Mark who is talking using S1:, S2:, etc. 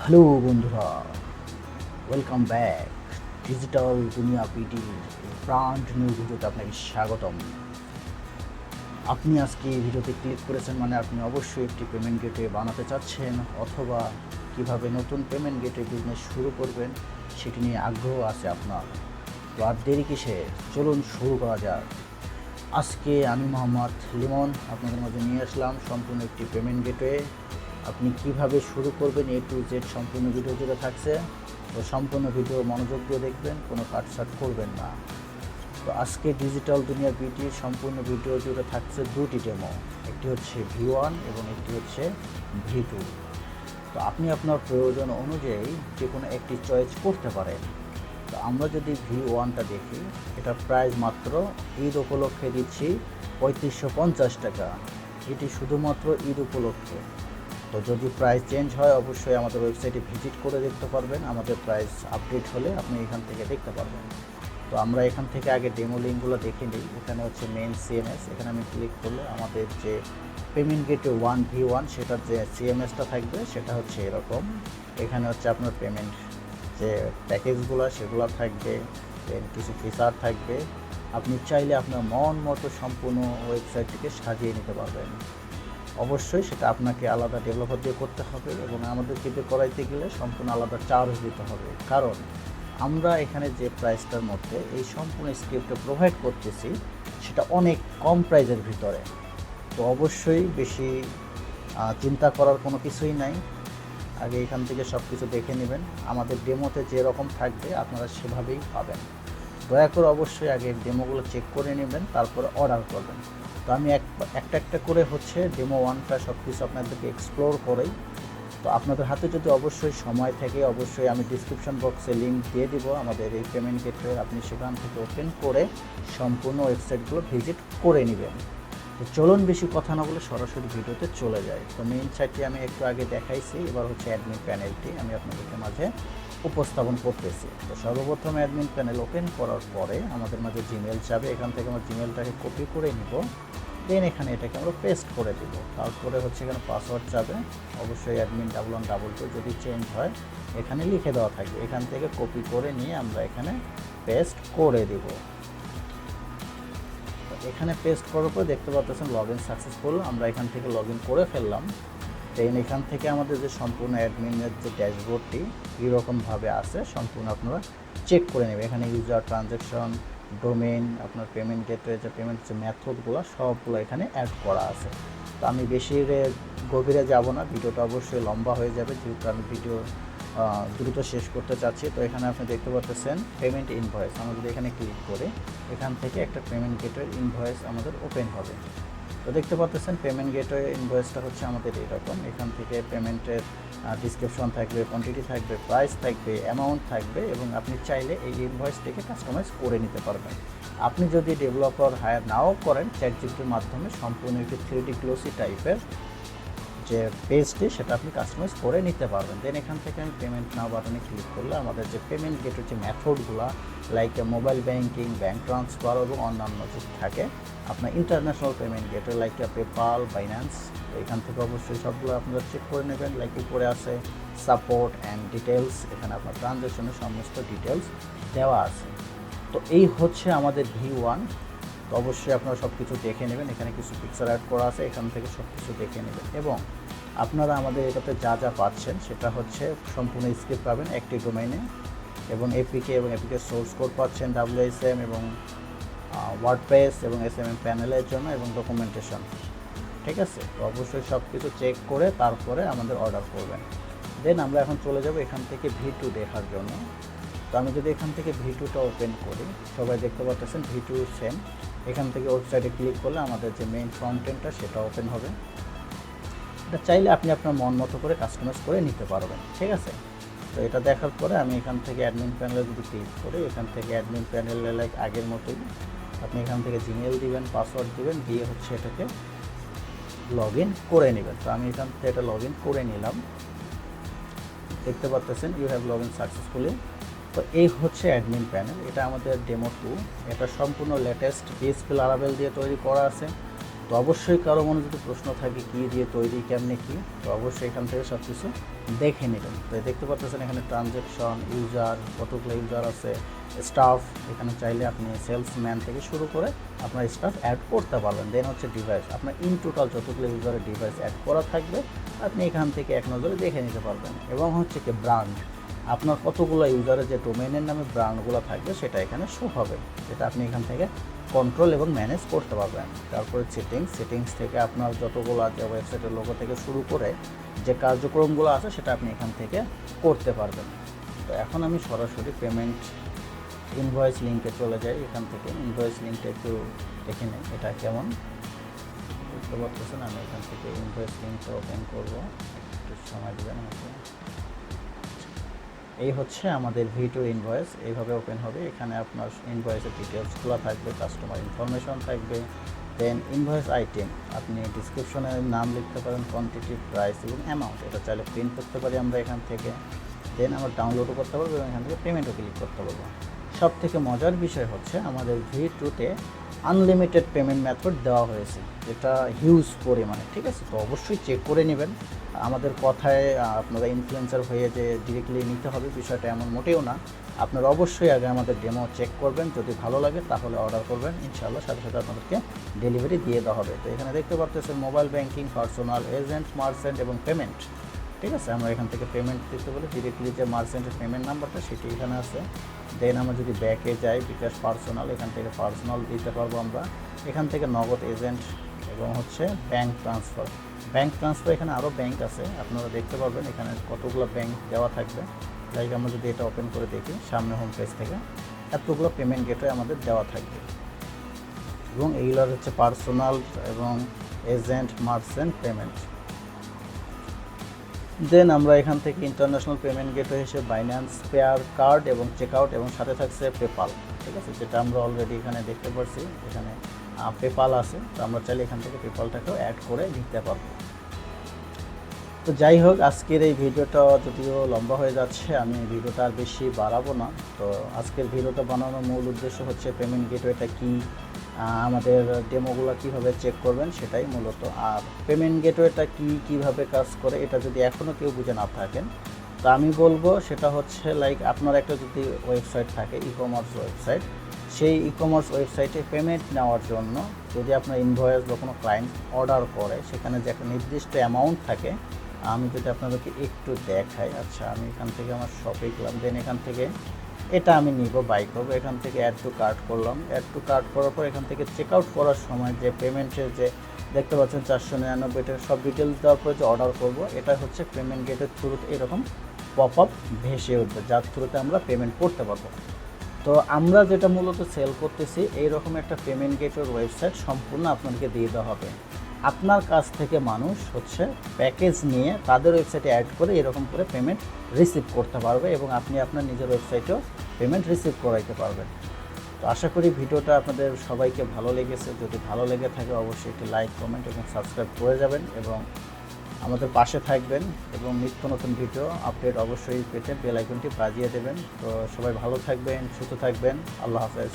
S1: Hello বন্ধুরা, welcome back. Digital দুনিয়া পিটির brand new ভিডিওতে আপনাকে স্বাগতম। আপনি আজকে এই ভিডিওতে ক্লিক করেছেন মানে আপনি অবশ্যই একটি পেমেন্ট গেটওয়ে বানাতে চাচ্ছেন, অথবা কিভাবে নতুন পেমেন্ট গেটওয়ে বিজনেস শুরু করবেন সেটি নিয়ে আগ্রহ আছে আপনার। তো আর দেরি কিসে, চলুন শুরু করা যাক। আজকে আমি মোহাম্মদ লিমন আপনাদের মাঝে নিয়ে আসলাম সম্পূর্ণ একটি পেমেন্ট গেটওয়ে। আপনি কিভাবে শুরু করবেন A to Z সম্পূর্ণ ভিডিও জুড়ে থাকছে। তো সম্পূর্ণ ভিডিও মনোযোগ দিয়ে দেখবেন, কোনো কাটছাট করবেন না। তো আজকে ডিজিটাল দুনিয়ার বিটির সম্পূর্ণ ভিডিও জুড়ে থাকছে দুটি ডেমো, একটি হচ্ছে V1 এবং একটি হচ্ছে V2। তো আপনি আপনার প্রয়োজন অনুযায়ী যে কোনো একটি চয়েস করতে পারেন। তো আমরা যদি V1টা দেখি, এটার প্রাইস মাত্র ঈদ উপলক্ষে দিচ্ছি 3550 টাকা। এটি শুধুমাত্র ঈদ উপলক্ষে। তো যদি প্রাইস চেঞ্জ হয় অবশ্যই আমাদের ওয়েবসাইটে ভিজিট করে দেখতে পারবেন, আমাদের প্রাইস আপডেট হলে আপনি এখান থেকে দেখতে পারবেন। তো আমরা এখান থেকে আগে ডেমো লিঙ্কগুলো দেখে নিই। এখানে হচ্ছে মেন সিএমএস, এখানে আমি ক্লিক করলে আমাদের যে পেমেন্ট গেটওয়ে V1 সেটার যে সিএমএসটা থাকবে সেটা হচ্ছে এরকম। এখানে হচ্ছে আপনার পেমেন্ট যে প্যাকেজগুলো সেগুলো থাকবে, দেন কিছু ফিচার থাকবে। আপনি চাইলে আপনার মন মতো সম্পূর্ণ ওয়েবসাইটটিকে সাজিয়ে নিতে পারবেন। অবশ্যই সেটা আপনাকে আলাদা ডেভেলপার দিয়ে করতে হবে এবং আমাদেরকে দিয়ে করাইতে গেলে সম্পূর্ণ আলাদা চার্জ দিতে হবে, কারণ আমরা এখানে যে প্রাইসটার মধ্যে এই সম্পূর্ণ স্ক্রিপ্টটা প্রোভাইড করতেছি সেটা অনেক কম প্রাইসের ভিতরে। তো অবশ্যই বেশি চিন্তা করার কোনো কিছুই নাই। আগে এখান থেকে সব কিছু দেখে নেবেন, আমাদের ডেমোতে যেরকম থাকবে আপনারা সেভাবেই পাবেন। দয়া করে অবশ্যই আগে ডেমোগুলো চেক করে নেবেন, তারপরে অর্ডার করবেন। তো আমি একটা একটা করে হচ্ছে ডেমো 1টা সব কিছু আপনাদেরকে এক্সপ্লোর করেই। তো আপনাদের হাতে যদি অবশ্যই সময় থাকে অবশ্যই আমি ডিসক্রিপশন বক্সে লিঙ্ক দিয়ে দিব আমাদের এই পেমেন্ট গেটওয়ে, আপনি সেখান থেকে ওপেন করে সম্পূর্ণ ওয়েবসাইটগুলো ভিজিট করে নেবেন। তো চলুন বেশি কথা না বলে সরাসরি ভিডিওতে চলে যায়। তো মেইন সাইটটি আমি একটু আগে দেখাইছি, এবার হচ্ছে অ্যাডমিন প্যানেলটি আমি আপনাদের মাঝে উপস্থাপন করতেছি। তো সর্বপ্রথম অ্যাডমিন প্যানেল ওপেন করার পরে আমাদের মাঝে জিমেল যাবে, এখান থেকে আমরা জিমেলটাকে কপি করে নিব, দেন এখানে এটাকে আমরা পেস্ট করে দিব। তারপরে হচ্ছে এখানে পাসওয়ার্ড যাবে, অবশ্যই অ্যাডমিন 1122 যদি চেঞ্জ হয় এখানে লিখে দেওয়া থাকবে, এখান থেকে কপি করে নিয়ে আমরা এখানে পেস্ট করে দিব। এখানে পেস্ট করার পর দেখতে পাচ্ছেন লগ ইন সাকসেসফুল, আমরা এখান থেকে লগ ইন করে ফেললাম। দেন এখান থেকে আমাদের যে সম্পূর্ণ অ্যাডমিনের যে ড্যাশবোর্ডটি কীরকমভাবে আছে সম্পূর্ণ আপনারা চেক করে নেবেন। এখানে ইউজার, ট্রানজ্যাকশন, ডোমেইন, আপনার পেমেন্ট গেটওয়ে, যে পেমেন্ট যে মেথডগুলো সবগুলো এখানে অ্যাড করা আছে। তো আমি বেশি গভীরে যাব না, ভিডিওটা অবশ্যই লম্বা হয়ে যাবে যেহেতু আমি ভিডিও দ্রুত শেষ করতে চাচ্ছি। তো এখানে আপনি দেখতে পাচ্ছেন পেমেন্ট ইনভয়েস, আমরা যদি এখানে ক্লিক করে এখান থেকে একটা পেমেন্ট গেটওয়ে ইনভয়েস আমাদের ওপেন হবে। তো দেখতে পাচ্ছেন পেমেন্ট গেটওয়ে ইনভয়েসটা হচ্ছে আমাদের এরকম, এখান থেকে পেমেন্টের ডিসক্রিপশন থাকবে, কোয়ান্টিটি থাকবে, প্রাইস থাকবে, অ্যামাউন্ট থাকবে এবং আপনি চাইলে এই ইনভয়েসটিকে কাস্টমাইজ করে নিতে পারবেন। আপনি যদি ডেভেলপার হায়ার নাও করেন, চ্যাটজিপিটির মাধ্যমে সম্পূর্ণ একটি 3D গ্লোসি টাইপের যে পেজটি সেটা আপনি কাস্টমাইজ করে নিতে পারবেন। দেন এখান থেকে আমি পেমেন্ট নাও বাটনে ক্লিক করলে আমাদের যে পেমেন্ট গেটের যে মেথডগুলো like mobile banking, bank transfer এবং অন্যান্য যে থাকে আপনার international payment gateway like PayPal, Binance, এখান থেকে অবশ্যই সবগুলো আপনারা চেক করে নেবেন। লাইক উপরে আছে সাপোর্ট অ্যান্ড ডিটেলস, এখানে আপনার ট্রানজ্যাকশনের সমস্ত ডিটেলস দেওয়া আছে। তো এই হচ্ছে আমাদের V1। তো অবশ্যই আপনারা সব কিছু দেখে নেবেন, এখানে কিছু পিকচার অ্যাড করা আছে, এখান থেকে সব কিছু দেখে নেবেন এবং আপনারা আমাদের এটাতে যা যা পাচ্ছেন সেটা হচ্ছে সম্পূর্ণ স্ক্রিপ্ট পাবেন একটি ডোমেইনে এবং এপিকে এবং এপিকে সোর্স কোড পাচ্ছেন WSM এবং ওয়ার্ডপ্রেস এবং SMM প্যানেলের জন্য এবং ডকুমেন্টেশন। ঠিক আছে, তো অবশ্যই সব কিছু চেক করে তারপরে আমাদের অর্ডার করবেন। দেন আমরা এখন চলে যাব এখান থেকে V2 দেখার জন্য। তো আমি যদি এখান থেকে V2টা ওপেন করি, সবাই দেখতে পাচ্ছেন V2 সেম। এখান থেকে ওয়েবসাইটে ক্লিক করলে আমাদের যে মেইন ফ্রন্ট-এন্ডটা সেটা ওপেন হবে। এটা চাইলে আপনি আপনার মন মতো করে কাস্টমাইজ করে নিতে পারবেন। ঠিক আছে, তো এটা দেখার পরে আমি এখান থেকে অ্যাডমিন প্যানেলে যদি ক্লিক করি, এখান থেকে অ্যাডমিন প্যানেলে লাইক আগের মতোই আপনি এখান থেকে জিমেল দিবেন, পাসওয়ার্ড দিবেন, দিয়ে হচ্ছে এটাকে লগ ইন করে নেবেন। তো আমি এখান থেকে এটা লগ ইন করে নিলাম, দেখতে পাচ্ছেন you have log in successfully. তো এই হচ্ছে অ্যাডমিন প্যানেল, এটা আমাদের ডেমো 2। এটা সম্পূর্ণ লেটেস্ট PHP লারাভেল দিয়ে তৈরি করা আছে। তো অবশ্যই কারো মনে যদি প্রশ্ন থাকে কী দিয়ে তৈরি, কেমনে কী, তো অবশ্যই এখান থেকে সব কিছু দেখে নেবেন। তো দেখতে পাচ্ছেন এখানে ট্রানজ্যাকশন, ইউজার, কতগুলো ইউজার আছে, স্টাফ, এখানে চাইলে আপনি সেলসম্যান থেকে শুরু করে আপনার স্টাফ অ্যাড করতে পারবেন। দেন হচ্ছে ডিভাইস, আপনার ইন টোটাল যতগুলো ইউজারের ডিভাইস অ্যাড করা থাকবে আপনি এখান থেকে এক নজরে দেখে নিতে পারবেন। এবং হচ্ছে কি ব্র্যান্ড, আপনার কতগুলো ইউজারের যে ডোমেনের নামে ব্র্যান্ডগুলো থাকবে সেটা এখানে শো হবে, যেটা আপনি এখান থেকে কন্ট্রোল এবং ম্যানেজ করতে পারবেন। তারপরে সেটিংস থেকে আপনার যতগুলো আছে ওয়েবসাইটের লোগো থেকে শুরু করে যে কার্যক্রমগুলো আছে সেটা আপনি এখান থেকে করতে পারবেন। তো এখন আমি সরাসরি পেমেন্ট ইনভয়েস লিঙ্কে চলে যাই। এখান থেকে ইনভয়েস লিঙ্কটা একটু দেখে নিই এটা কেমন বুঝতে পারতেছেন। আমি এখান থেকে ইনভয়েস লিঙ্কটা ওপেন করবো, একটু সময় দেবেন আমাকে। এই হচ্ছে আমাদের V2 ইনভয়েস, এইভাবে ওপেন হবে। এখানে আপনার ইনভয়েসের ডিটেলসগুলো থাকবে, কাস্টমার ইনফরমেশন থাকবে, দেন ইনভয়েস আইটেম, আপনি ডিসক্রিপশনে নাম লিখতে পারেন, কোয়ান্টিটি, প্রাইস এবং অ্যামাউন্ট, এটা চাইলে প্রিন্ট করতে পারি আমরা এখান থেকে। দেন আমরা ডাউনলোডও করতে পারবো এবং এখান থেকে পেমেন্টও ক্লিক করতে পারবো। সব থেকে মজার বিষয় হচ্ছে আমাদের V2-তে আনলিমিটেড পেমেন্ট মেথড দেওয়া হয়েছে, যেটা হিউজ পরিমাণে, ঠিক আছে। তো অবশ্যই চেক করে নেবেন। আমাদের কথায় আপনারা ইনফ্লুয়েন্সার হয়ে যে ডিরেক্টলি নিতে হবে বিষয়টা এমন মোটেও না। আপনারা অবশ্যই আগে আমাদের ডেমো চেক করবেন, যদি ভালো লাগে তাহলে অর্ডার করবেন, ইনশাআল্লাহ সাথে সাথে আপনাদেরকে ডেলিভারি দিয়ে দেওয়া হবে। তো এখানে দেখতে পাচ্ছেন mobile banking, personal, agent, merchant এবং পেমেন্ট, ঠিক আছে। আমরা এখান থেকে পেমেন্ট দিতে বলে ডিরেক্টলি যে মার্চেন্টের পেমেন্ট নাম্বারটা সেটি এখানে আছে। দেন আমরা যদি ব্যাকে যাই, বিকাশ পার্সোনাল, এখান থেকে পার্সোনাল দিতে পারবো আমরা। এখান থেকে নগদ, এজেন্ট এবং হচ্ছে ব্যাংক ট্রান্সফার। এখানে আরও ব্যাংক আছে, আপনারা দেখতে পারবেন এখানে কতগুলো ব্যাংক দেওয়া থাকবে। লাইক আমরা যদি এটা ওপেন করে দেখি সামনে হোম পেজ থেকে, এতগুলো পেমেন্ট গেটওয়ে আমাদের দেওয়া থাকবে। এবং এইগুলো হচ্ছে পার্সোনাল এবং এজেন্ট, মার্চেন্ট, পেমেন্ট। দেন আমরা এখান থেকে ইন্টারন্যাশনাল পেমেন্ট গেটওয়ে হিসেবে বাইন্যান্স, পেয়ার, কার্ড এবং চেকআউট এবং সাথে থাকছে পেপাল, ঠিক আছে, যেটা আমরা অলরেডি এখানে দেখতে পাচ্ছি। এখানে পেপাল আছে, তো আমরা চাইলে এখান থেকে পেপালটাকেও অ্যাড করে নিতে পারবো। তো যাই হোক, আজকের এই ভিডিওটা যদিও লম্বা হয়ে যাচ্ছে, আমি ভিডিওটা আর বেশি বাড়াবো না। তো আজকের ভিডিওটা বানানোর মূল উদ্দেশ্য হচ্ছে পেমেন্ট গেটওয়েটা কী, আমাদের ডেমোগুলো কীভাবে চেক করবেন সেটাই মূলত। আর পেমেন্ট গেটওয়েটা কীভাবে কাজ করে এটা যদি এখনও কেউ বুঝে না থাকেন, তো আমি বলবো সেটা হচ্ছে লাইক আপনার একটা যদি ওয়েবসাইট থাকে, ই কমার্স ওয়েবসাইট, সেই ই কমার্স ওয়েবসাইটে পেমেন্ট নেওয়ার জন্য যদি আপনার ইনভয়েস বা কোনো ক্লায়েন্ট অর্ডার করে, সেখানে যে একটা নির্দিষ্ট অ্যামাউন্ট থাকে। আমি যদি আপনাদেরকে একটু দেখাই, আচ্ছা আমি এখান থেকে আমার শপে গেলাম, দেন এখান থেকে এটা আমি নিব, বাই করবো, এখান থেকে অ্যাড টু কার্ট করলাম। অ্যাড টু কার্ট করার পর এখান থেকে চেক আউট করার সময় যে পেমেন্টের যে দেখতে পাচ্ছেন 499 টাকা সব ডিটেলস দেওয়ার পরে যে অর্ডার করব, এটা হচ্ছে পেমেন্ট গেটের থ্রুতে এরকম পপ আপ ভেসে উঠবে, যার থ্রুতে আমরা পেমেন্ট করতে পারবো। তো আমরা যেটা মূলত সেল করতেছি এইরকম একটা পেমেন্ট গেটের ওয়েবসাইট সম্পূর্ণ আপনাদেরকে দিয়ে দেওয়া হবে। আপনার কাছ থেকে মানুষ হচ্ছে প্যাকেজ নিয়ে তাদের ওয়েবসাইটে অ্যাড করে এরকম করে পেমেন্ট রিসিভ করতে পারবে এবং আপনি আপনার নিজের ওয়েবসাইটেও পেমেন্ট রিসিভ করাইতে পারবেন। তো আশা করি ভিডিওটা আপনাদের সবাইকে ভালো লেগেছে। যদি ভালো লেগে থাকে অবশ্যই একটি লাইক, কমেন্ট এবং সাবস্ক্রাইব করে যাবেন এবং আমাদের পাশে থাকবেন এবং নিত্য নতুন ভিডিও আপডেট অবশ্যই পেতে বেল আইকনটি বাজিয়ে দেবেন। তো সবাই ভালো থাকবেন, সুস্থ থাকবেন, আল্লাহ হাফেজ।